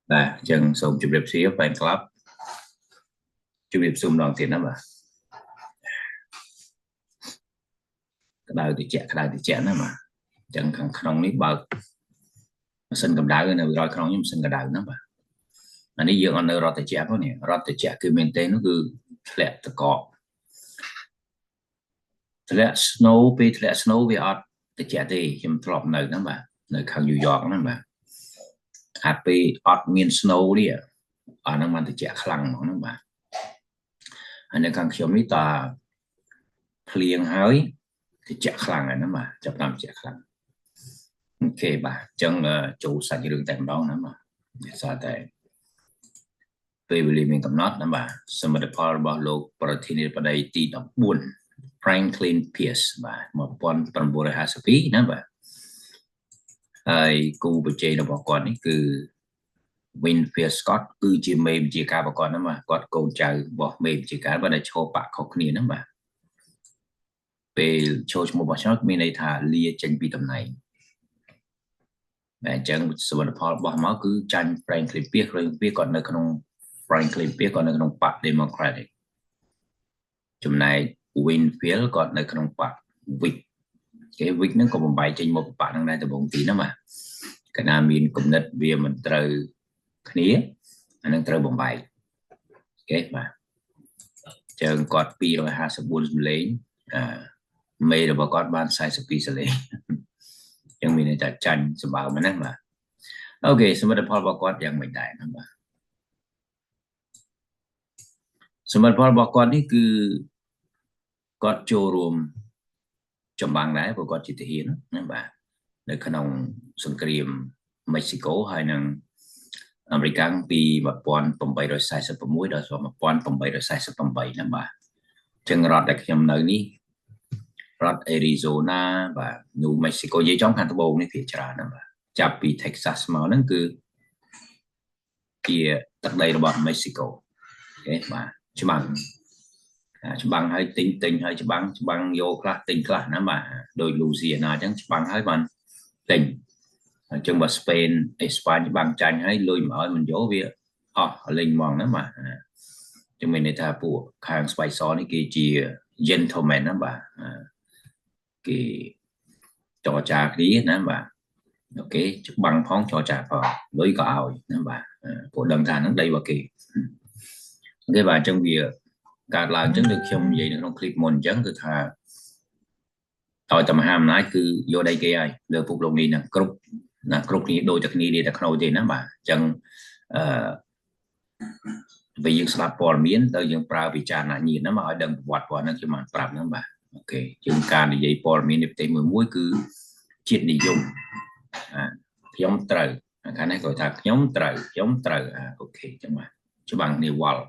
Là chân sông chụp đẹp xíu fan club chụp đẹp xung đoàn tiền lắm mà cái đào thì chẹn lắm mà chân khăn không biết bờ sân cầm đá cái này rồi không nhưng sân cầm đá lắm mà anh ấy dương anh ở rót chẹn đó nè rót chẹn cứ maintain nó cứ lẹ tự cọ lẹ snow về ọt tự chẹn thì chấm trộm nơi lắm mà nơi khang New York lắm mà happy ọt miền snow đi à nó mang tự chẹn khăng nó mà anh ấy khang chấm đi ta phlieng hơi thì chẹn khăng này nó mà chấm làm chẹn khăng ok bà chân chủ sạch đường tèm đó nữa mà sao tạiពេលវេលាមានកំណត់ណាបាទសមិទ្ធផលរបស់លោកប្រធានាធិបតីទី14 Franklin Pierce បាទ1952ណាបាទហើយគូប្រជែងរបស់គាត់នេះគឺ Winfield Scott គឺជាមេបញ្ជាការរបស់គាត់ណាបាទគាត់កូនចៅរបស់មេបញ្ជាការបាទដែលឈរបាក់ខុសគ្នាណាបាទពេលចូលឈ្មោះរបស់គាត់មានន័យថាលាចេញពីតំណែងតែអញ្ចឹងសមិទ្ធផលរបស់មកគឺចាញ់ Franklin Pierce គាត់នៅក្នុង Franklin Pierce គាត់នៅក្នុងបក Democratic ចំណែក Winfield គាត់នៅក្នុងបក Whig គេ Whig ហ្នឹងក៏បំបែកចេញមកបកហ្នឹងដែរដំបូងទីណាបាទកាលណាមានគំនិតវាមិនត្រូវគ្នាអានឹងត្រូវបំបែកអូខេបាទចឹងគាត់254សម្លេងមេរបស់គាត់បាន42សម្លេងចឹងមានន័យថាចាញ់សម្បើមហ្នឹងបាទអូខេសមិទ្ធផលរបស់គាត់យ៉ាងមិនដែរណាបាទសមិទ្ធផលរបស់គាត់នេះគឺគាត់ចូលរួមចម្បាំងដែរព្រោះគាត់ជាទាហានណាបាទនៅក្នុងសង្គ្រាមមិចស៊ីកូហើយនឹងអាមេរិកពី1846ដល់1848ណាបាទចឹងរដ្ឋដែលខ្ញុំនៅនេះរដ្ឋ Arizona បាទ New Mexico និយាយចំខាងត្បូងនេះភាគច្រើនណាបាទចាប់ពី Texas មកហ្នឹងគឺជាទឹកដីរបស់ Mexico អូខេបាទច្បាំងហើយទិញហើយច្បាំងយកខ្លះទិញខ្លះណាបាទដោយ Louisiana អញ្ចឹងច្បាំងហើយបានទិញអញ្ចឹងបើស្ប៉េនច្បាំងចាញ់ហើយលុយមកឲ្យមិនយកវាអស់លេងហ្មងណាបាទចឹងមានន័យថាពួកខាងស្បៃសនេះគេជា gentleman ណាបាទគេចរចាគ្នាណាបាទអូខេច្បាំងផងចរចាផងលុយក៏ឲ្យណាបាទពួកដឹងថាហ្នឹងដីរបស់គេអូខេបាទអញ្ចឹងវាកើតឡើងអញ្ចឹងដូចខ្ញុំនិយាយនៅក្នុង clip មុនអញ្ចឹងគឺថាឲ្យតែមហាអំណាចគឺយកដីគេហើយលើពុកលោកនេះហ្នឹងគ្រប់គ្នាដូចតែគ្នានេះតែខ្នោទេណាបាទអញ្ចឹងពេលយើងស្ដាប់ព័ត៌មានទៅយើងប្រើវិចារណញ្ញាណហ្នឹងមកឲ្យដឹងប្រវត្តិគាត់ហ្នឹងខ្ញុំបានប្រាប់ហ្នឹងបាទអូខេជាងការនិយាយព័ត៌មាននៃប្រទេសមួយគឺជាតិនិយមខ្ញុំត្រូវខាងនេះគាត់ថាខ្ញុំត្រូវអូខេចឹងបាទច្បាំងគ្នាវល់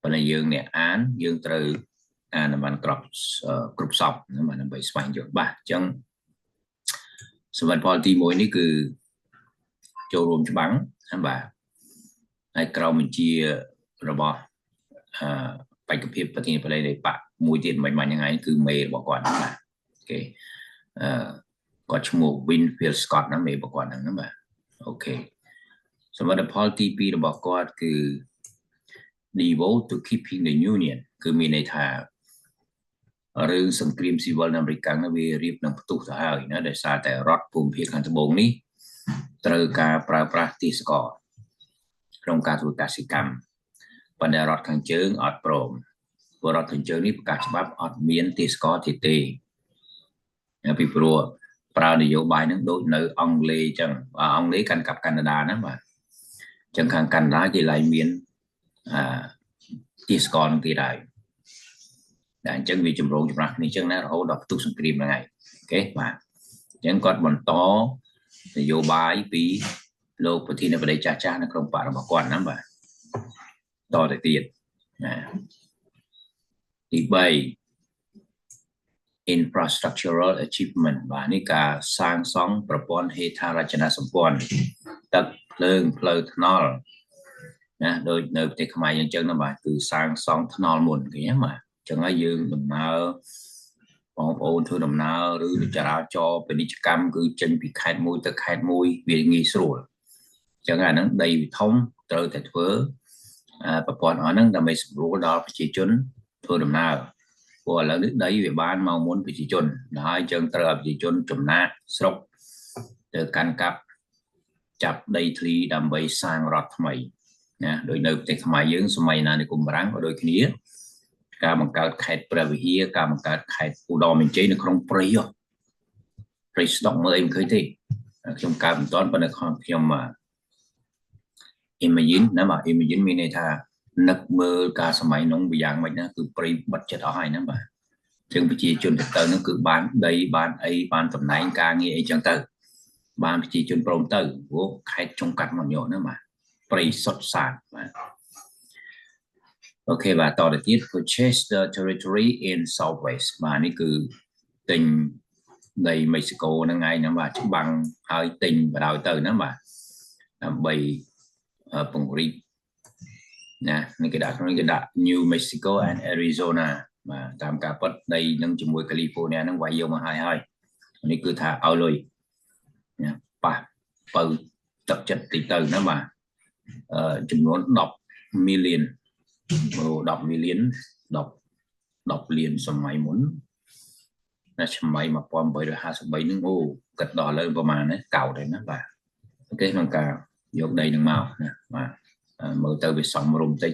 ប៉ុន្តែយើងអ្នកអានយើងត្រូវអានបានគ្រប់សពដើម្បីស្វែងយល់បាទអញ្ចឹងសមិទ្ធផលទី1នេះគឺចូលរួមច្បាំងបាទហើយក្រមបញ្ជារបស់បេក្ខភាពប្រធានាធិបតីនៃបកមួយទៀតមិនបាញ់ហ្នឹងឯងគឺមេរបស់គាត់បាទអូខេគាត់ឈ្មោះ Winfield Scott ណាមេរបស់គាត់ហ្នឹងណាបាទអូខេសមិទ្ធផលទី2របស់គាត់គឺ devote to keeping the union គឺមានន័យថារឿងសង្គ្រាមស៊ីវិលនៅអាមេរិកហ្នឹងវារៀបនឹងផ្ទុះទៅហើយណាដោយសារតែរដ្ឋភូមិភាគខាងត្បូងនេះត្រូវការប្រើប្រាស់ទេសកលក្នុងការធ្វើកសិកម្មប៉ុន្តែរដ្ឋខាងជើងអត់ព្រមព្រោះរដ្ឋខាងជើងនេះប្រកាសច្បាប់អត់មានទេសកលទេពីព្រោះប្រើនយោបាយហ្នឹងដូចនៅអង់គ្លេសអញ្ចឹងអង់គ្លេសកាន់កាប់កាណាដាណាបាទអញ្ចឹងខាងកាណាដាគេឡើងមានទេសកលនឹងទៀតហើយតែអញ្ចឹងវាចម្រូងចម្រាសគ្នាអញ្ចឹងណារហូតដល់ផ្ទុះសង្គ្រាមហ្នឹងហើយអូខេបាទអញ្ចឹងគាត់បន្តនយោបាយពីលោកប្រធានាធិបតីចាស់នៅក្នុងបករបស់គាត់ណាបាទតទៅទៀតណាទី3 infrastructural achievement បាទនេះការសាងសង់ប្រព័ន្ធហេដ្ឋារចនាសម្ព័ន្ធទឹកភ្លើងផ្លូវថ្នល់ណាដូចនៅប្រទេសខ្មែរយើងអញ្ចឹងណាបាទគឺសាងសង់ថ្នល់មុនគេណាបាទអញ្ចឹងហើយយើងដំណើរបងប្អូនធ្វើដំណើរឬចរាចរណ៍ពាណិជ្ជកម្មគឺចេញពីខេត្តមួយទៅខេត្តមួយវាងាយស្រួល chẳng hạn nó đầy thông từ tại thưa bà con họ nóដើម្បីសម្រួលដល់ប្រជាជនធ្វើដំណើរព្រោះឥឡូវនេះដីវាបានមកមុនប្រជាជនហើយចឹងត្រូវឲ្យប្រជាជនចំណាក់ស្រុកទៅកាន់កាប់ចាប់ដីធ្លីដើម្បីសាងរដ្ឋថ្មីណាដោយនៅប្រទេសខ្មែរយើងសម័យណានិគមបារាំងក៏ដូចគ្នាការបង្កើតខេត្តព្រះវិហារការបង្កើតខេត្តឧត្តរមានជ័យនៅក្នុងព្រៃស្តុកមើលអីមិនឃើញទេខ្ញុំកើតមិនទាន់ប៉ុន្តែខ្ញុំ imagine ណាបាទ imagine មានន័យថានឹកមើលការសម័យនោះយ៉ាងម៉េចណាគឺព្រៃបិទចិត្តអស់ហើយណាបាទចឹងប្រជាជនទៅនោះគឺបានដីបានអីបានតំណែងការងារអីចឹងទៅបានប្រជាជនព្រមទៅព្រោះខេត្តចុងកាត់មកយកណាបាទព្រៃសុទ្ធសាធបាទអូខេបាទតទៅទៀត purchase the territory in southwest បាទនេះគឺទិញដីមិចស៊ីកូហ្នឹងឯងណាបាទច្បាំងហើយទិញបដ ாய் ទៅណាបាទដើម្បីពង្រីកណានេះគេដាក់ក្នុងគេដាក់ New Mexico and Arizona បាទតាមការពិតដីនឹងជាមួយ California ហ្នឹងវាយយកមកហើយនេះគឺថាឲ្យលុយណាប៉ះបើទឹកចិត្តតិចទៅណាបាទចំនួន10 million 10 million 10 លានសម័យមុនណាសម័យ1853ហ្នឹងអូគិតដល់ឥឡូវប្រហែលណាកោតហើយណាបាទអូខេក្នុងការយកដីនឹងមកណាបាទមើលទៅវាសមរម្យតិច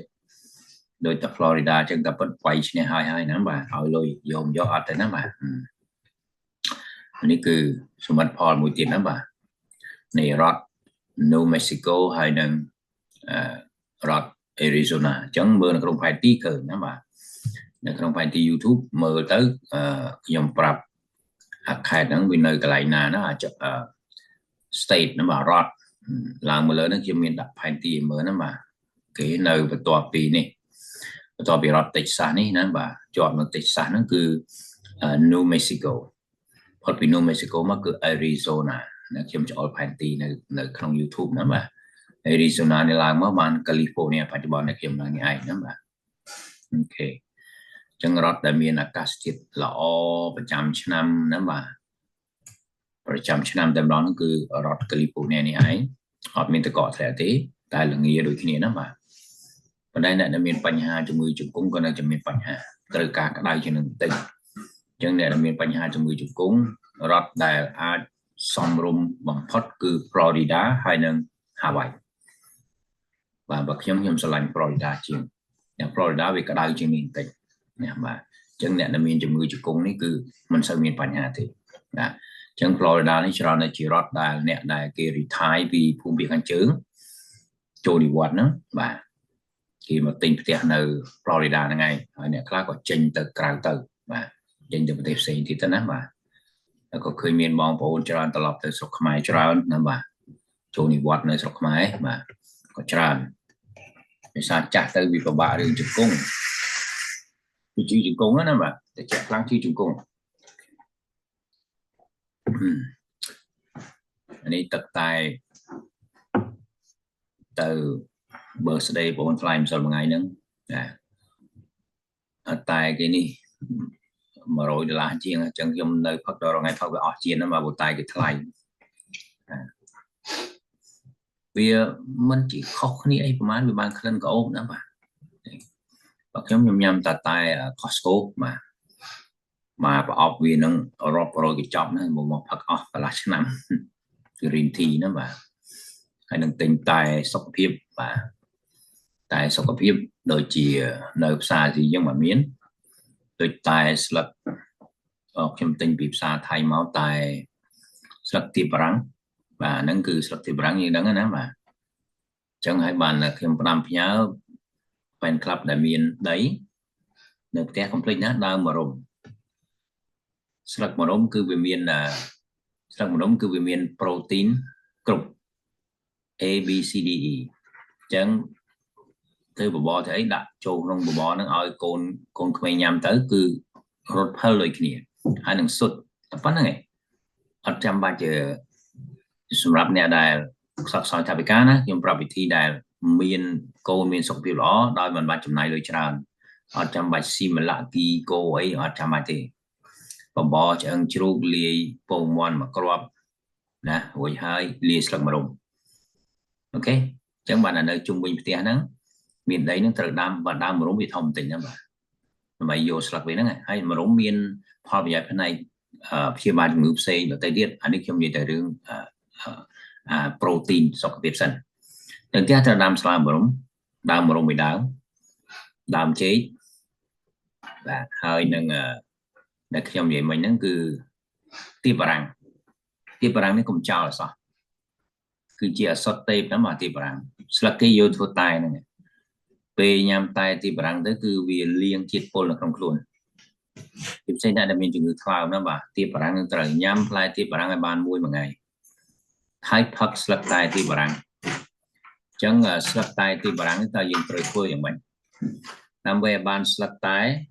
ដោយតែ Florida អញ្ចឹងក៏ពិតវាយឈ្នះហើយណាបាទឲ្យលុយយកអត់ទេណាបាទនេះគឺសមិទ្ធផលមួយទៀតណាបាទនៃរដ្ឋ New Mexico ហើយនឹងរដ្ឋ Arizona អញ្ចឹងមើលនៅក្នុងផែនទីឃើញណាបាទនៅក្នុងផែនទី YouTube មើលទៅខ្ញុំប្រាប់ខេត្តហ្នឹងវានៅកន្លែងណាណាstate ណាបាទរដ្ឋឡើងមកលើហ្នឹងខ្ញុំមានដាក់ផែនទីឲ្យមើលណាបាទគេនៅបន្ទាប់ពីនេះបន្ទាប់ពីរដ្ឋ Texas នេះណាបាទជាប់នៅ Texas ហ្នឹងគឺ New Mexico ផុតពី New Mexico មកគឺ Arizona ណាខ្ញុំចូលផែនទីនៅក្នុង YouTube ណាបាទ Arizona នេះឡើងមកបាន California បច្ចុប្បន្ននេះខ្ញុំឡើងនេះឯងណាបាទអូខេចឹងរដ្ឋដែលមានអាកាសធាតុល្អប្រចាំឆ្នាំណាបាទប្រចាំឆ្នាំតែម្ដងគឺរដ្ឋ California នេះឯងអត់មានតកកធ្លាក់ទេតែល្ងាដូចគ្នាណាបាទប៉ុន្តែអ្នកដែលមានបញ្ហាជំងឺជង្គង់ក៏នៅតែមានបញ្ហាត្រូវការក្តៅជាងនឹងបន្តិចអញ្ចឹងអ្នកដែលមានបញ្ហាជំងឺជង្គង់រដ្ឋដែលអាចសមរម្យបំផុតគឺ Florida ហើយនិង Hawaii បាទបើខ្ញុំឆ្លាញ់ Florida ជាងអ្នក Florida វាក្តៅជាងនេះបន្តិចណាបាទអញ្ចឹងអ្នកដែលមានជំងឺជង្គង់នេះគឺមិនសូវមានបញ្ហាទេណាអញ្ចឹង Florida នេះច្រើនតែជារដ្ឋដែលអ្នកដែលគេ retire ពីភូមិភាគខាងជើងចូលនិវត្តន៍ហ្នឹងបាទគេមកទិញផ្ទះនៅ Florida ហ្នឹងឯងហើយអ្នកខ្លះក៏ចេញទៅក្រៅទៅបាទចេញទៅប្រទេសផ្សេងទៀតទៅណាបាទហើយក៏ឃើញមានបងប្អូនច្រើនត្រឡប់ទៅស្រុកខ្មែរច្រើនណាបាទចូលនិវត្តន៍នៅស្រុកខ្មែរបាទក៏ច្រើនដោយសារចាស់ទៅវាពិបាករឿងជង្គង់វាជង្គង់ណាបាទតែចាក់ខ្លាំងជង្គង់នេះទឹកតែទៅ birthday បងថ្លៃម្សិលមួយថ្ងៃហ្នឹងណាតែគេនេះ$100ជាងអញ្ចឹងខ្ញុំនៅផឹកដល់ថ្ងៃផឹកវាអស់ជាងហ្នឹងបើតែគេថ្លៃវាមិនជាខុសគ្នាអីប្រហែលវាបានក្លិនក្អូបណាបាទបើខ្ញុំញ៉ាំតែ Costco បាទប្រអប់វានឹងរាប់រយកញ្ចប់ណាមកផឹកអស់កន្លះឆ្នាំ Green Tea ណាបាទហើយនឹងទិញតែសុខភាពបាទតែសុខភាពដូចជានៅផ្សារទីយើងមិនមានដូចតែស្លឹកខ្ញុំទិញពីផ្សារថៃមកតែស្លឹកទៀបបារាំងបាទហ្នឹងគឺស្លឹកទៀបបារាំងយើងដឹងណាបាទអញ្ចឹងហើយបានខ្ញុំផ្ដាំផ្ញើ fan club ដែលមានដីនៅផ្ទះ complete ណាដើមមរុំស្លឹកមរុំគឺវាមានស្លឹកមរុំគឺវាមាន protein គ្រប់ A B C D E អញ្ចឹងធ្វើបបរទៅអីដាក់ចូលក្នុងបបរហ្នឹងឲ្យកូនក្មេងញ៉ាំទៅគឺរត់ផលដូចគ្នាហើយនឹងសុទ្ធតែប៉ុណ្្នឹងឯងអត់ចាំបាច់សម្រាប់អ្នកដែលខ្សត់ខ្សោយថវិកាណាខ្ញុំប្រាប់វិធីដែលមានកូនមានសុខភាពល្អដោយមិនបាច់ចំណាយលុយច្រើនអត់ចាំបាច់ស៊ីម្លាក់គីគោអីអត់ចាំបាច់ទេបបរឆ្អឹងជ្រូកលាយពងមាន់មកគ្រាប់ណារួចហើយលាយស្លឹកម្រុំ ok chẳng bạn là nơi trung bình tiền nắng miền đấy nó từ đam và đam một bị thông tình đó mà vô sạc với nó này hay mà giống miền hoa bây giờ cái này khi mà ngữ xây nó tay điện anh ấy không gì tới đường protein sau cái sân dan dia ada dalam selama dalam rumah dalam chế và hơi nâng để trong vậy mình nó cứ tiếp barang nó cũng chào là sao cứ chỉ sót tape đó mà tiếp barang là cái yêu thua tay này về nhằm tay tiếp barang đó cứ vì liên chiết pol là không luôn tiếp xây ra là mình chừng cloud nó mà tiếp barang nó trời nhằm lại tiếp barang ở ban mùi một ngày hai phật là tay tiếp barang chẳng slap tay tiếp barang ta dùng trời khơiอย่างmình nằm về ban slap tay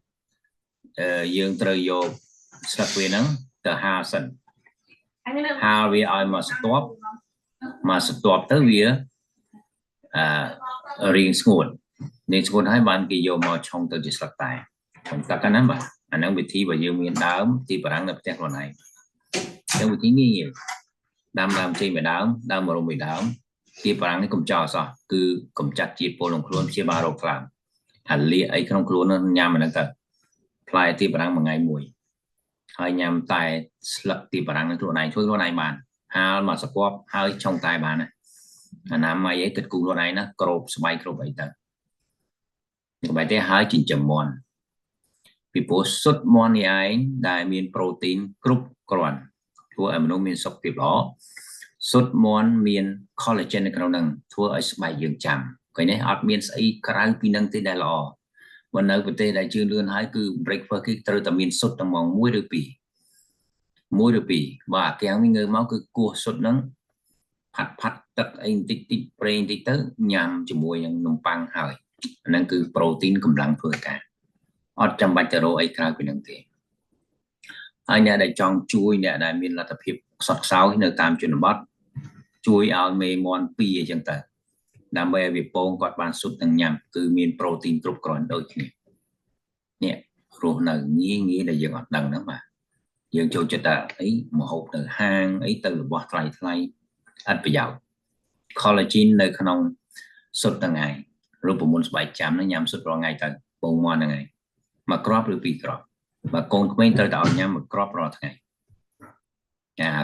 dương trời vô slap về nắng từ hà sân hà về ai mà stop tới vì riêng ngôn nên ngôn hai bạn kỳ vô mà trong từ slap tay chúng ta cái nắm mà anh đang bị thi và dương miền đám thì bạn đang gặp lần này đang bị thi nhiều đam làm chơi mà đám mà bị đám thì bạn ấy cũng cho sao cứ cũng chặt chịp bộ lòng luôn chia ba đầu làm hẳn li ấy không luôn nó nhằm mà nó cần play thì bạn một ngày mùi hơi nhằm tài lập thì bạn chỗ này thôi này bạn ha mà support hơi trong tay bạn này làm mày ấy kịch cùng luôn này nó crop spike crop ấy tờ bài thứ hai chỉnh chậm mòn vì bố xuất mòn này ấy đại miền protein group còn thua amino miền sọc tiếp đó xuất mòn miền collagenในក្នុងនឹងធ្វើឲ្យស្បែកយើងចាំឃើញទេអត់មានស្អីក្រៅពីនឹងទេដែលល្អបើនៅប្រទេសដែលជឿនលឿនហើយគឺ breakfast គេត្រូវតែមានសុទ្ធតែម៉ោង1 ឬ 2បាទគេងងើមកគឺគោះសុទ្ធហ្នឹងផាត់ទឹកអីបន្តិចប្រេងបន្តិចទៅញ៉ាំជាមួយនឹងនំប៉័ងហើយហ្នឹងគឺ protein កម្លាំងធ្វើការអត់ចាំបាច់ទៅរកអីក្រៅពីហ្នឹងទេហើយអ្នកដែលចង់ជួយអ្នកដែលមានលទ្ធភាពខ្សត់ខ្សោយនៅតាមជនបទជួយឲ្យមេមន់2អញ្ចឹងទៅដើម្បីឲ្យវាពងគាត់បានសុទ្ធនឹងញ៉ាំគឺមាន protein គ្រប់គ្រាន់ដូចគ្នានេះរស់នៅងាយដែលយើងអត់ដឹងហ្នឹងបាទយើងចូលចិត្តតែអីមកហូបទៅហាងអីទៅរបស់ថ្លៃអត់ប្រយោជន៍ collagen នៅក្នុងសុទ្ធថ្ងៃរូបមន្តស្បែកចាំហ្នឹងញ៉ាំសុទ្ធរាល់ថ្ងៃទៅពងមាន់ហ្នឹងឯងមួយគ្រាប់ឬ2គ្រាប់បើកូនក្មេងត្រូវតែឲ្យញ៉ាំមួយគ្រាប់រាល់ថ្ងៃ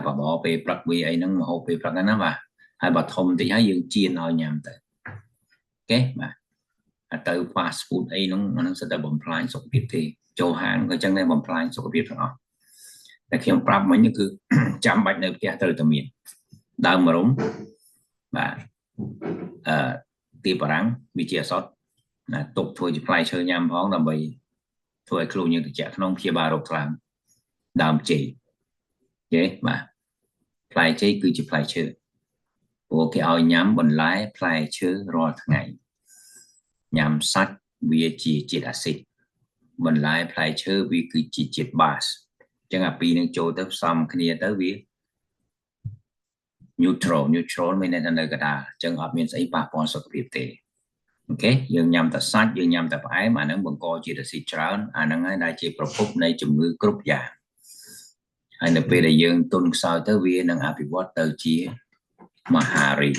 បបពេលព្រឹកវាអីហ្នឹងមកហូបពេលព្រឹកហ្នឹងណាបាទហើយបើធំតិចហើយយើងចៀនឲ្យញ៉ាំទៅអូខេបាទទៅ fast food អីហ្នឹងសិតតែបំផ្លាញសុខភាពទេចូលហាងក៏ចឹងដែរបំផ្លាញសុខភាពទាំងអស់តែខ្ញុំប្រាប់មិញគឺចាំបាច់នៅផ្ទះត្រូវតែមានដើមមរុំបាទទីបារាំងវិជាអសតណាទុកធ្វើជាផ្លែឈើញ៉ាំផងដើម្បីធ្វើឲ្យខ្លួនយើងត្រជាក់ក្នុងព្យាបាលរោគខ្លាំងដើមចេកទេបាទផ្លែចេកគឺជាផ្លែឈើព្រោះគេឲ្យញ៉ាំបន្លែផ្លែឈើរាល់ថ្ងៃញ៉ាំសាច់វាជាជាតិអាស៊ីតបន្លែផ្លែឈើវាគឺជាជាតិបាសអញ្ចឹងអាពីរនឹងចូលទៅផ្សំគ្នាទៅវា neutral មានន័យថានៅកណ្ដាលអញ្ចឹងអត់មានស្អីប៉ះពាល់សុខភាពទេអូខេយើងញ៉ាំតែសាច់យើងញ៉ាំតែផ្អែមអាហ្នឹងបង្កជាតិអាស៊ីតច្រើនអាហ្នឹងហើយដែលជាប្រភពនៃជំងឺគ្រប់យ៉ាងហើយនៅពេលដែលយើងទុនខ្សោយទៅវានឹងអភិវឌ្ឍទៅជាមហារីក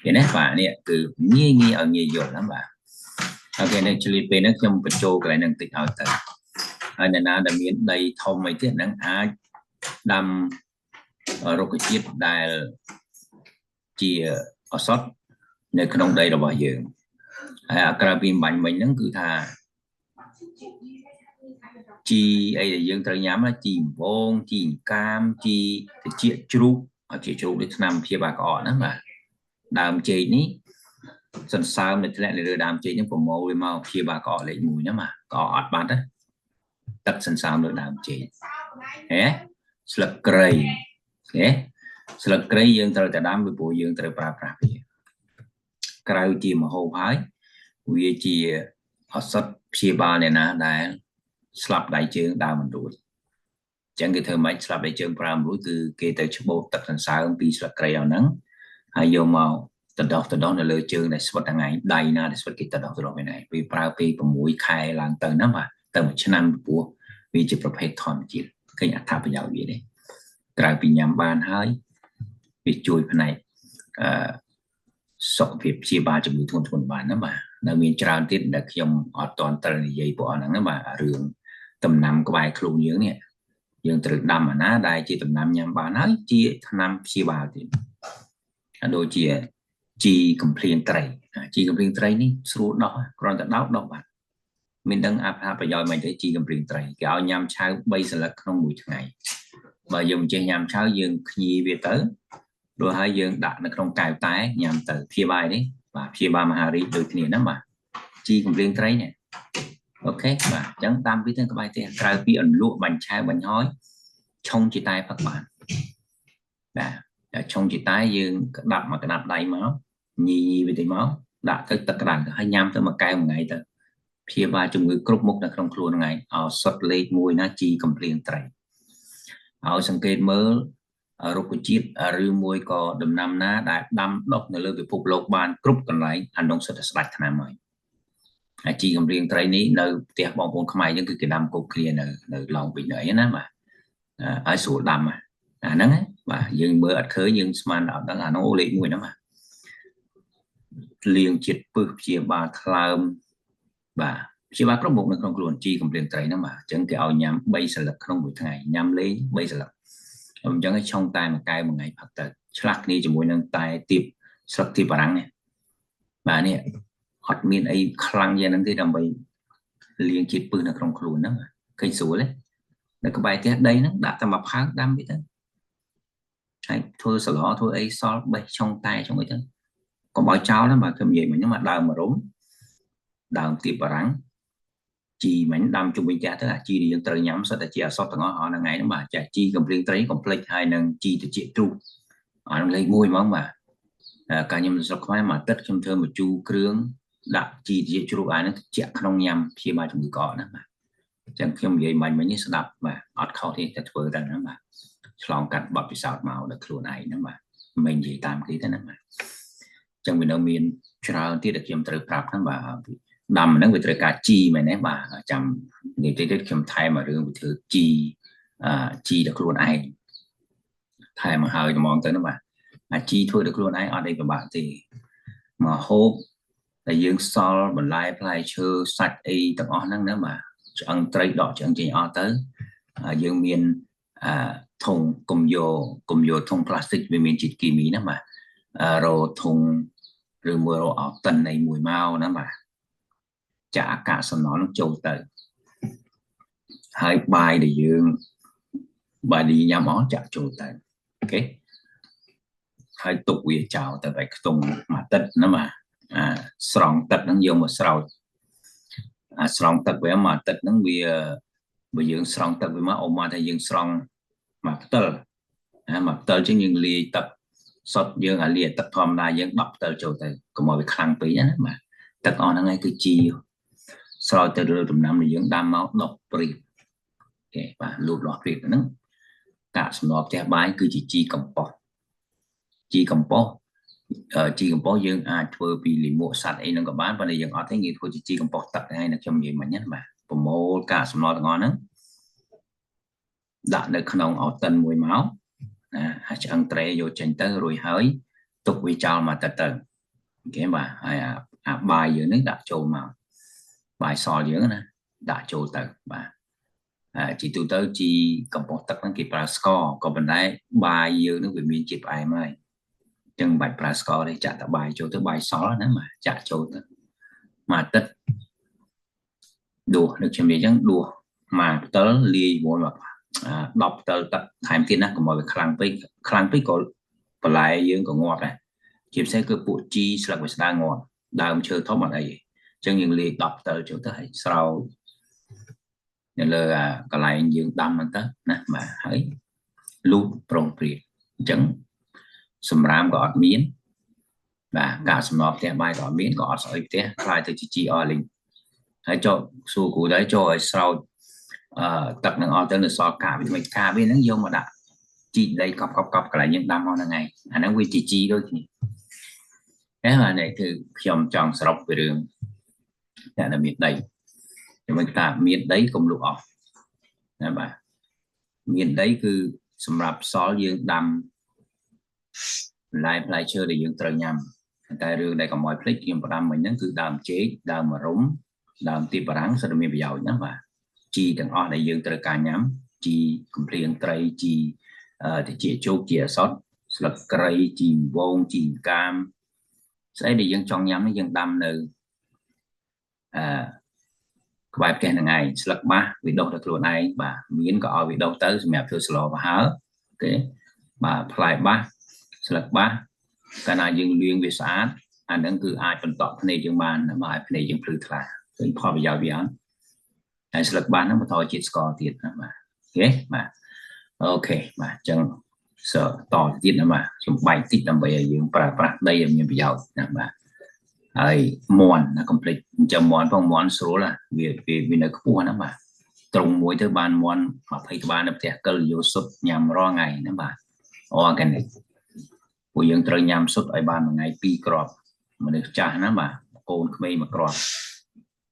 ឃើញទេបាទនេះគឺងាយឲ្យងាយយល់ណាបាទអូខេនៅឆ្លៀតពេលហ្នឹងខ្ញុំបញ្ចូលកន្លែងហ្នឹងតិចឲ្យទៅហើយអ្នកណាដែលមានដីធំអីទៀតហ្នឹងអាចដាំរុក្ខជាតិដែលជាឱសថនៅក្នុងដីរបស់យើងហើយក្រៅពីបាញ់មិញហ្នឹងគឺថាជីអីដែលយើងត្រូវញ៉ាំជីអំបូងជីអង្កាមជីត្រចៀកជ្រូកជាជ្រូកដូចថ្នាំព្យាបាលក្អកហ្នឹងបាទដើមចេកនេះសន្សើមនៅធ្លាក់លើដើមចេកហ្នឹងប្រមូលវាមកព្យាបាលក្អកលេខ1ហ្នឹងបាទក្អកអត់បាត់ទេទឹកសន្សើមលើដើមចេកហេស្លឹកគ្រៃហេស្លឹកគ្រៃយើងត្រូវតែដាំពីព្រោះយើងត្រូវប្រើប្រាស់វាក្រៅជាម្ហូបហើយវាជាឱសថព្យាបាលអ្នកណាដែលស្លាប់ដៃជើងដើរមិនរួចអញ្ចឹងគេធ្វើម៉េចស្លាប់ដៃជើងប្រើមិនរួចគឺគេទៅច្បូតទឹកសន្សើមពីស្លឹកគ្រៃអស់ហ្នឹងហើយយកមកទៅដោះនៅលើជើងដែលស្វិតថ្ងៃដៃណាដែលស្វិតគេទៅដោះឯណាវាប្រើពេល6ខែឡើងទៅណាបាទទៅ1ឆ្នាំព្រោះវាជាប្រភេទធម្មជាតិឃើញអត្ថប្រយោជន៍វាទេក្រៅពីញ៉ាំបានហើយវាជួយផ្នែក សុខភាពព្យាបាលជំងឺធ្ងន់ធ្ងរបានណាបាទនៅមានច្រើនទៀតដែលខ្ញុំអត់តន់ត្រូវនិយាយពួកអស់ហ្នឹងណាបាទរឿងដំណាំក្បែរខ្លួនយើងនេះយើងត្រូវដាំអាណាដែលជាដំណាំញ៉ាំបានហើយជាថ្នាំព្យាបាលទៀតដូចជាជីកំភ្លៀងត្រីជីកំភ្លៀងត្រីនេះស្រួលដោះគ្រាន់តែដោះបាទមានដឹងអត្ថប្រយោជន៍មិនទេជីកំភ្លៀងត្រីគេឲ្យញ៉ាំឆៅ3សន្លឹកក្នុងមួយថ្ងៃបើយើងមិនចេះញ៉ាំឆៅយើងខ្ញីវាទៅព្រោះហើយយើងដាក់នៅក្នុងកែវតែញ៉ាំទៅព្យាបាលនេះបាទព្យាបាលមហារីកដូចគ្នាណាបាទជីកំភ្លៀងត្រីនេះអូខេបាទអញ្ចឹងតាមពីទៅក្បែរទេក្រៅពីអន្លក់បាញ់ឆៅបាញ់ហើយឆុងជាតែផឹកបានបាទតែឆុងជាតែយើងក្តាប់មកក្តាប់ដៃមកញីវាទៅមកដាក់ទៅទឹកក្តៅហើយញ៉ាំទៅមួយកែវមួយថ្ងៃទៅព្យាបាលជំងឺគ្រប់មុខនៅក្នុងខ្លួនថ្ងៃឲ្យសុទ្ធលេខ1ណាជីកំភ្លៀងត្រីឲ្យសង្កេតមើលរុក្ខជាតិឬមួយក៏ដំណាំណាដែលដាំដុះនៅលើពិភពលោកបានគ្រប់កន្លែងអានោះសុទ្ធតែស្ដាច់ថ្នាំហើយហើយជីកំភ្លៀងត្រីនេះនៅផ្ទះបងប្អូនខ្មែរយើងគឺគេដាំគ្រប់គ្នានៅឡុងពីនេះណាបាទឲ្យស្រួលដាំអាហ្នឹងបាទយើងមើលអត់ឃើញយើងស្មានអត់ដឹងអានោះលេខ1ហ្នឹងបាទលៀងជាតិពឹសព្យាបាលថ្លើមបាទព្យាបាលគ្រប់មុខនៅក្នុងខ្លួនជីកំភ្លៀងត្រីហ្នឹងបាទអញ្ចឹងគេឲ្យញ៉ាំ3សន្លឹកក្នុងមួយថ្ងៃញ៉ាំលេង3សន្លឹកអញ្ចឹងឲ្យឆុងតែមួយកែវមួយថ្ងៃផឹកទៅឆ្លាស់គ្នាជាមួយនឹងតែទៀបស្លឹកទៀបបារាំងនេះបាទនេះអត់មានអីខ្លាំងយ៉ាងហ្នឹងទេដើម្បីលៀងជាតិពឹសនៅក្នុងខ្លួនហ្នឹងឃើញស្រួលទេនៅក្បែរផ្ទះដីហ្នឹងដាក់តែមកផើងដាំវាទៅហើយធ្វើសឡធ្វើអីសល់បេះឆុងតែឆុងអីទៅកុំឲ្យចោលណាបាទខ្ញុំនិយាយមិញហ្នឹងមកដើមរុំដើមទៀបបារាំងជីមិញដាំជុំវិញផ្ទះទៅអាជីដែលយើងត្រូវញ៉ាំសិតតែជាអសតទាំងអស់ថ្ងៃហ្នឹងបាទចាជីកំភ្លៀងត្រីកុំភ្លេចហើយនឹងជីត្រចៀកទ្រូអានឹងលេខ1ហ្មងបាទការខ្ញុំស្រុកខ្មែរមួយអាទិត្យខ្ញុំធ្វើមកជូរគ្រឿងដាក់ជីត្រចៀកជ្រូកអាហ្នឹងត្រជាក់ក្នុងញ៉ាំព្យាបាលជំងឺកកណាបាទអញ្ចឹងខ្ញុំនិយាយមិញនេះស្ដាប់បាទអត់ខុសទេតែធ្វើតែហ្នឹងបាទឆ្លងកាត់បទពិសោធន៍មកដល់ខ្លួនឯងហ្នឹងបាទមិននិយាយតាមគេទេណាបាទអញ្ចឹងវានៅមានច្រើនទៀតដែលខ្ញុំត្រូវប្រាប់ហ្នឹងបាទដាំហ្នឹងវាត្រូវការជីមែនទេបាទចាំនិយាយទៅខ្ញុំថែមរឿងវាធ្វើជីដល់ខ្លួនឯងថែមមកហើយត្មងទៅណាបាទអាជីធ្វើដល់ខ្លួនឯងអត់អីពិបាកទេមកហូបតែយើងសល់បន្លែផ្លែឈើសាច់អីទាំងអស់ហ្នឹងណាបាទឆ្អឹងត្រីដកឆ្អឹងចេញអស់ទៅយើងមានធុងកុំយកធុងផ្លាស្ទិកវាមានជាតិគីមីណាបាទរោធុងឬមួយរោអោតិននៃមួយមកណាបាទចាក់អាកាសសំណល់នោះចូលទៅហើយបាយដែលយើងបាយដែលញ៉ាំអស់ចាក់ចូលទៅអូខេហើយទុកវាចោលទៅតែខ្ទង់មួយទឹកណាបាទស្រង់ទឹកហ្នឹងយកមកស្រោចស្រង់ទឹកវាមួយទឹកហ្នឹងវាបើយើងស្រង់ទឹកវាមកអមមកថាយើងស្រង់មួយផ្តិលមួយផ្តិលជាងយើងលាយទឹកសុទ្ធយើងលាយទឹកធម្មតាយើង10ផ្តិលចូលទៅកុំឲ្យវាខ្លាំងពេកណាបាទទឹកអស់ហ្នឹងឯងគឺជីស្រោចទៅលើដំណាំដែលយើងដាំមកដុះព្រីអូខេបាទលូតលាស់ព្រីហ្នឹងកាកសំណល់ផ្ទះបាយគឺជាជីកំប៉ុស្តជីកំប៉ុស្តយើងអាចធ្វើពីលាមកសត្វអីហ្នឹងក៏បានប៉ុន្តែយើងអត់ទេងាយធ្វើជាជីកំប៉ុស្តទឹកហើយនៅខ្ញុំនិយាយមិញណាបាទប្រមូលកាកសំណល់ទាំងអស់ហ្នឹងដាក់នៅក្នុងអោតិនមួយមកហើយឆ្អឹងត្រេយកចេញទៅរួចហើយទុកវាចោលមកទៅអូខេបាទហើយអាបាយយើងនេះដាក់ចូលមកបាយសល់យើងណាដាក់ចូលទៅបាទជីទូទៅជីកំប៉ុស្តទឹកហ្នឹងគេប្រើស្ករក៏ប៉ុន្តែបាយយើងនឹងវាមានជាតិផ្អែមហើយអញ្ចឹងបាច់ប្រើស្ករទេចាក់តែបាយចូលទៅបាយសល់ណាបាទចាក់ចូលទៅមួយអាទិត្យដួសដូចខ្ញុំនិយាយអញ្ចឹងដួសមួយផ្តិលលាយជាមួយ10ផ្តិលទឹកថែមទៀតណាកុំឲ្យវាខ្លាំងពេកក៏បន្លែយើងក៏ងាប់ដែរជាពិសេសគឺពួកជីស្លឹកវាស្ដើងងាប់ដើមឈើធំអត់អីទេអញ្ចឹងយើងលាយ10ផ្តិលចូលទៅហើយស្រោចនៅលើកន្លែងយើងដាំហ្នឹងទៅណាបាទហើយលូតប្រងព្រាតអញ្ចឹងសម្រាមក៏អត់មានបាទកាកសំណល់ផ្ទះបាយក៏អត់មានក៏អត់ស្អុយផ្ទះខ្លាយទៅជាជីអរលីងហើយចូលសួរគ្រូដែរចូលឲ្យស្រោចទឹកនឹងអត់ទៅនៅសល់កាកវាមិនកាកវាហ្នឹងយកមកដាក់ជីដីកប់កន្លែងយើងដាំមកហ្នឹងឯងអាហ្នឹងវាជាជីដូចគ្នាបាទនេះគឺខ្ញុំចង់សរុបពីរឿងតែមានដីខ្ញុំថាមានដីកុំលុបអស់ណាបាទមានដីគឺសម្រាប់សល់យើងដាំបន្លែផ្លែឈើដែលយើងត្រូវញ៉ាំ tại rừng đây còn mọi plek nhưng mà mình nó cứ đàm chế đàm mà rúng đàm tiệp bảng sẽ được miền giàu nhá và chi từng ở đây dương từ cả nhắm chi complain tray chi thì chỉ chốt chia sót sập cây chi vốn chi cam sẽ đi dân trong nhắm nó dân đâm từ bài kèn hàng ngày sập ba vì đâu được luôn này và miếng có vì đâu tới mẹ thưa sờ và hớ ok và fly ba sập ba cái này dân luyện về xã anh đang cứ ai phân tọt này dân bàn mà ai này dân plư thà thìพอ bây giờ bị án anh sập ba nó mà thôi chỉ score tiền mà ok mà chẳng sợ to tiền mà chúng bài tích làm bây giờ dân pra đây em như bây giờ mà ai mòn nó complete cho mòn phong mòn số là vì nó có nó mà trong mỗi thứ ban mòn mà thấy thứ ban nó sẽ cơ vô sụp nhằm ro ngày nó mà cái này của dân trời nhằm sụp ở ban một ngày pi crop mà được trả nó mà cồn khmei mà crop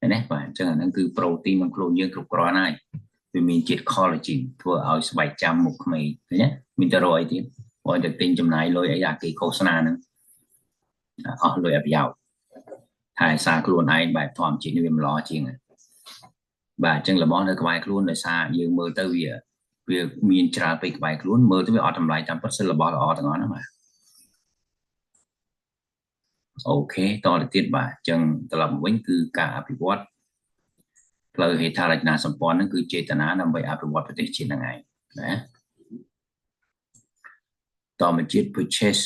đấy và cho nên nó cứ proteinมัน clone យើងគ្រប់គ្រាន់ហើយវាមានជាតិ collagen ធ្វើឲ្យស្បែកចាំមុខក្មេងឃើញទេមានតែរយទៀតបើតែទិញចំណាយលុយអីអាគេឃោសនាហ្នឹងអស់លុយអត់ប្រយោជន៍ហើយសារខ្លួនឯងបែបធម្មជាតិនេះវាមិនល្អជាងបាទអញ្ចឹងរបស់នៅក្បែរខ្លួនដោយសារយើងមើលទៅវាមានច្រើនពេកក្បែរខ្លួនមើលទៅវាអត់តម្លៃតាមពិតសិលរបស់ល្អទាំងអស់ហ្នឹងបាទអូខេតទៅទៀតបាទអញ្ចឹងត្រឡប់មកវិញគឺការអភិវឌ្ឍផ្លូវហេដ្ឋារចនាសម្ព័ន្ធហ្នឹងគឺចេតនាដើម្បីអភិវឌ្ឍប្រទេសជាតិហ្នឹងឯងណាតមកជាតិ purchase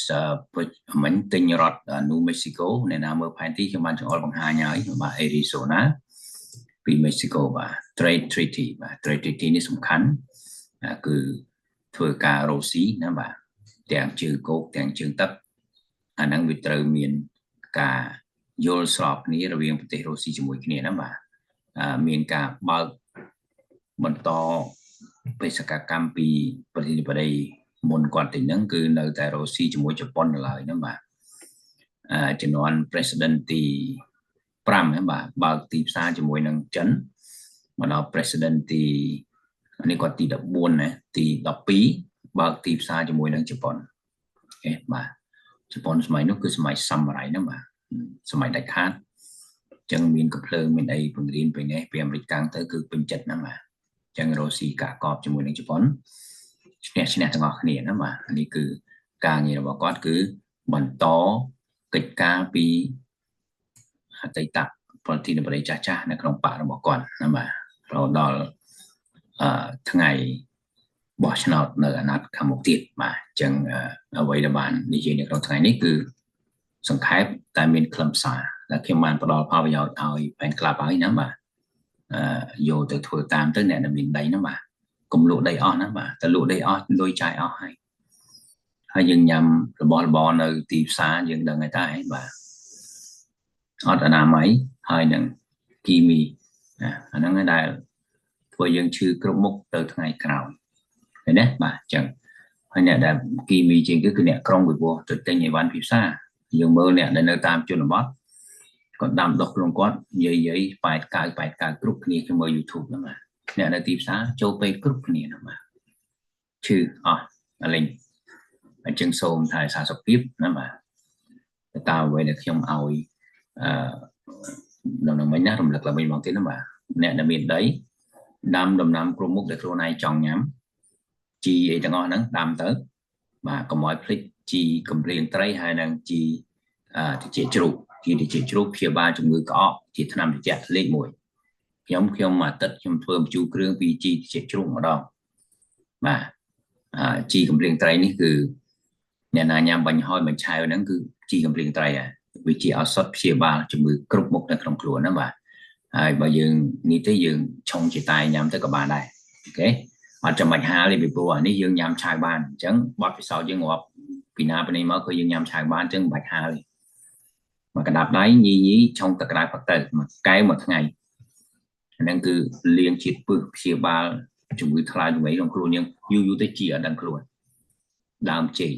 មិនទិញរដ្ឋ New Mexico នៅណាមើលផែនទីខ្ញុំបានចង្អុលបង្ហាញហើយបាទ Arizona ពី Mexico បាទ Trade Treaty បាទ Trade Treaty នេះសំខាន់គឺធ្វើការរកស៊ីណាបាទទាំងជើងគោកទាំងជើងទឹកអាហ្នឹងវាត្រូវមានការយល់ស្របគ្នារវាងប្រទេសរុស្ស៊ីជាមួយគ្នាណាបាទមានការបើកបន្តបេសកកម្មពីប្រទេសបដីមុនគាត់ទីហ្នឹងគឺនៅតែរុស្ស៊ីជាមួយជប៉ុននៅឡើយណាបាទជំនាន់ president ទី5ហ្នឹងបាទបើកទីផ្សារជាមួយនឹងចិនមកដល់ president ទីនេះគាត់ទី14ណាទី12បើកទីផ្សារជាមួយនឹងជប៉ុនអូខេបាទជប៉ុនសម័យនោះគឺសម័យសាមរ៉ៃហ្នឹងបាទសម័យដាច់ខាតចឹងមានកំភ្លើងមានអីពង្រៀនពីនេះពីអាមេរិកកាំងទៅគឺពេញចិត្តណាស់បាទចឹងរុស្ស៊ីកាកបជាមួយនឹងជប៉ុនឈ្នះទាំងអស់គ្នាណាបាទនេះគឺការងាររបស់គាត់គឺបន្តកិច្ចការពីអតីតប្រធានាធិបតីចាស់នៅក្នុងបករបស់គាត់ណាបាទរហូតដល់ថ្ងៃបោះឆ្នោតនៅអាណត្តិខាងមុខទៀតបាទអញ្ចឹងអ្វីដែលបាននិយាយនៅក្នុងថ្ងៃនេះគឺសង្ខេបតែមានខ្លឹមសារដែលខ្ញុំបានផ្ដល់ផលប្រយោជន៍ឲ្យផែនក្លាប់ហើយណាបាទយកទៅធ្វើតាមទៅអ្នកដែលមានដីណាបាទកុំលក់ដីអស់ណាបាទតែលក់ដីអស់លុយចាយអស់ហើយយើងញ៉ាំរបស់របរនៅទីផ្សារយើងដឹងហើយតែបាទអត់អនាម័យហើយនឹងគីមីអាហ្នឹងឯងដែលធ្វើយើងឈឺគ្រប់មុខទៅថ្ងៃក្រោយឃើញទេបាទអញ្ចឹងហើយអ្នកដែលគីមីជាងគឺអ្នកក្រុងពីព្រោះទៅទិញអីវ៉ាន់ពីផ្សារយើងមើលអ្នកដែលនៅតាមជនបទគាត់ដាំដុះក្នុងគាត់និយាយ89គ្រប់គ្នាខ្ញុំមើល YouTube ហ្នឹងបាទអ្នកនៅទីផ្សារចូលពេកគ្រប់គ្នាហ្នឹងបាទឈឺអស់អលេងអញ្ចឹងសូមថែសារសុខភាពណាបាទតើអ្វីដែលខ្ញុំឲ្យនៅមិញណារំលឹកឡើងវិញមកទៀតណាបាទអ្នកដែលមានដីដាំដំណាំគ្រប់មុខដែលខ្លួនឯងចង់ញ៉ាំជីអីទាំងអស់ហ្នឹងដាំទៅបាទកុំឲ្យភ្លេចជីកម្រៀងត្រីហើយនឹងជីតិចជ្រូកជីតិចជ្រូកព្យាបាលជំងឺក្អកជាថ្នាំត្រជាក់លេខ1ខ្ញុំអាទិត្យខ្ញុំធ្វើបញ្ជូរគ្រឿងពីជីតិចជ្រូកម្ដងបាទជីកម្រៀងត្រីនេះគឺអ្នកណាញ៉ាំបាញ់ហើយមិនឆាវហ្នឹងគឺជីកម្រៀងត្រីវាជាឱសថព្យាបាលជំងឺគ្រប់មុខនៅក្នុងខ្លួនណាបាទហើយបើយើងនេះទៅយើងឆុងជាតែញ៉ាំទៅក៏បានដែរអូខេអត់ចាំបាច់ហាលទេពីព្រោះអានេះយើងញ៉ាំឆាវបានអញ្ចឹងបទពិសោធន៍យើងរាប់ពីណាពីនេះមកគឺយើងញ៉ាំឆាវបានអញ្ចឹងមិនបាច់ហាលទេមកកណ្ដាប់ដៃញីឆុងទឹកក្តៅផឹកទៅមួយកែវមួយថ្ងៃហ្នឹងគឺលាងជាតិពឹសព្យាបាលជំងឺថ្លើមជំងឺក្នុងខ្លួនយើងយូរទៅជាអត់ដឹងខ្លួនដើមចេក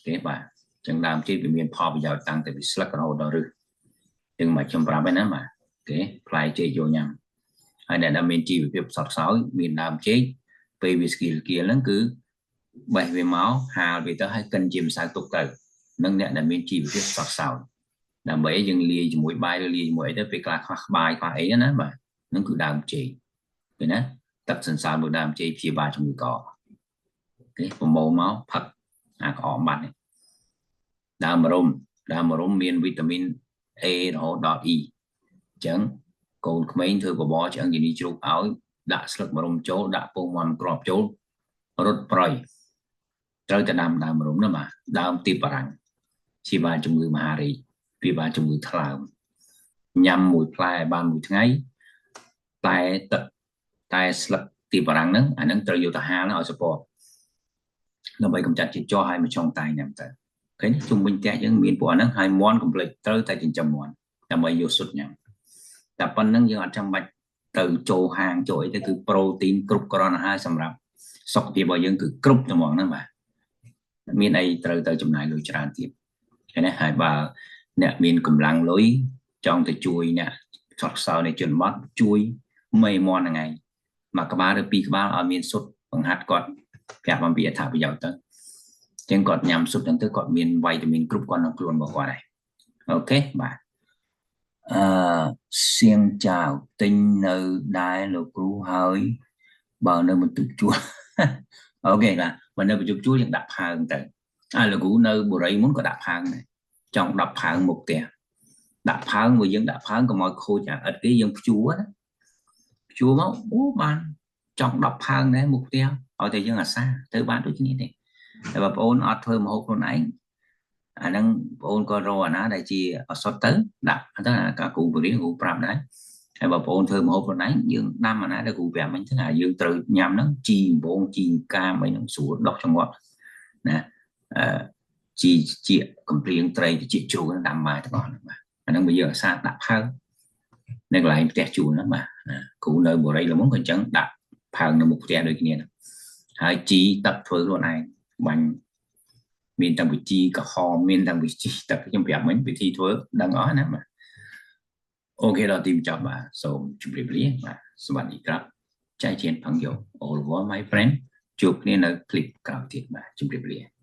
ទេបាទអញ្ចឹងដើមចេកវាមានផលប្រយោជន៍តាំងតែពីស្លឹករហូតដល់ឫសអញ្ចឹងមកខ្ញុំប្រាប់ឯណាបាទទេផ្លែចេកយកញ៉ាំហើយអ្នកដែលមានជីវភាពសត់ខ្សោយមានដើមចេកពេលវាស្គីលហ្នឹងគឺបេះវាមកហាលវាទៅឲ្យកិនជាម្សៅទុកទៅនឹងអ្នកដែលមានជីវភាពសត់ខ្សោយ ដើម្បីយើងលាយជាមួយបាយឬលាយជាមួយអីទៅពេលខ្លះខ្វះបាយខ្វះអីណាបាទហ្នឹងគឺដើមចេកឃើញណាទឹកសន្សើមមួយដើមចេកព្យាបាលជំងឺកគេប្រមូលមកផឹកអាក្អមបាត់ដើមរំមានវីតាមីន A រហូតដល់ E អញ្ចឹងកូនក្មេងធ្វើបបរឆ្អឹងជំនីជ្រូកឲ្យដាក់ស្លឹកម្រុំចូលដាក់ពងមាន់ក្របចូលរត់ប្រយត្រូវតែដាំដើមរំណាបាទដើមទីបារាំងព្យាបាលជំងឺមហារីកព្យាបាលជំងឺថ្លើមញ៉ាំមួយផ្លែបានមួយថ្ងៃតែទឹកតែស្លឹកទីបារាំងហ្នឹងអាហ្នឹងត្រូវយកទៅហាលឲ្យសពតដើម្បីកម្ចាត់ជាតិជ័រឲ្យមកចុងតែញ៉ាំទៅឃើញជុំវិញផ្ទះយើងមានពួកហ្នឹងឲ្យមាន់កំ plet ត្រូវតែចិញ្ចឹមមាន់ដើម្បីយកសុទ្ធញ៉ាំតែប៉ុណ្្នឹងយើងអត់ចាំបាច់ទៅចូលហាងចូលអីទៅគឺប្រូតេអ៊ីនគ្រប់គ្រាន់ហើយសម្រាប់សុខភាពរបស់យើងគឺគ្រប់តែហ្មងហ្នឹងបាទមានអីត្រូវទៅចំណាយលុយច្រើនទៀតឃើញទេហើយបើអ្នកមានកម្លាំងលុយចង់ទៅជួយអ្នកឆត់ខ្សោយในជនបទជួយមេមាន់ហ្នឹងឯងមួយក្បាលឬពីរក្បាលឲ្យមានសុទ្ធបង្ហាត់គាត់ប្រាប់អំពីអត្ថប្រយោជន៍ទៅអញ្ចឹងគាត់ញ៉ាំសុទ្ធហ្នឹងទៅគាត់មានវីតាមីនគ្រប់គាត់ក្នុងខ្លួនរបស់គាត់ហើយអូខេបាទសៀងចាវទិញនៅដែរលោកគ្រូហើយបើនៅបន្ទប់ជួលអូខេបាទបើនៅបន្ទប់ជួលយើងដាក់ផើងទៅលោកគ្រូនៅបុរីមុនក៏ដាក់ផើងដែរចង់10ផើងមុខផ្ទះដាក់ផើងមួយយើងដាក់ផើងកុំឲ្យខូចអាឥតគេយើងភ្ជួរណាភ្ជួរមកអូបានចង់10ផើងដែរមុខផ្ទះឲ្យតែយើងអាសាទៅបានដូចគ្នាទេតែបងប្អូនអត់ធ្វើម្ហូបខ្លួនឯងអាហ្នឹងបងប្អូនក៏រកអាណាដែលជាអសត់ទៅដាក់ទៅអាគ្រូបរិញ្ញាគ្រូប្រាប់ដែរហើយបងប្អូនធ្វើម្ហូបខ្លួនឯងយើងដាំអាណាដែលគ្រូប្រាប់មិញទៅយើងត្រូវញ៉ាំហ្នឹងជីដំបងជីកាមអីហ្នឹងស្រួលដុសចង្វាក់ណាជីជាកំភ្លៀងត្រីជាជ្រូកដាំបាយទាំងអស់ហ្នឹងបាទអាហ្នឹងបើយើងអាសាដាក់ផើងនៅកន្លែងផ្ទះជួលហ្នឹងបាទគ្រូនៅបុរីល្មមក៏អញ្ចឹងដាក់ផើងនៅមុខផ្ទះដូចគ្នាហើយជីទឹកធ្វើខ្លួនឯងបាញ់មានតាំងពីជីក្រហមមានតាំងពីជីទឹកខ្ញុំប្រាប់មិញវិធីធ្វើដឹងអស់ណាបាទអូខេដល់ទីបញ្ចប់បាទសូមជម្រាបលាបាទสวัสดีครับចែកជានផងយោ All over my friend ជួបគ្នានៅคลิปក្រោយទៀតបាទជម្រាបលា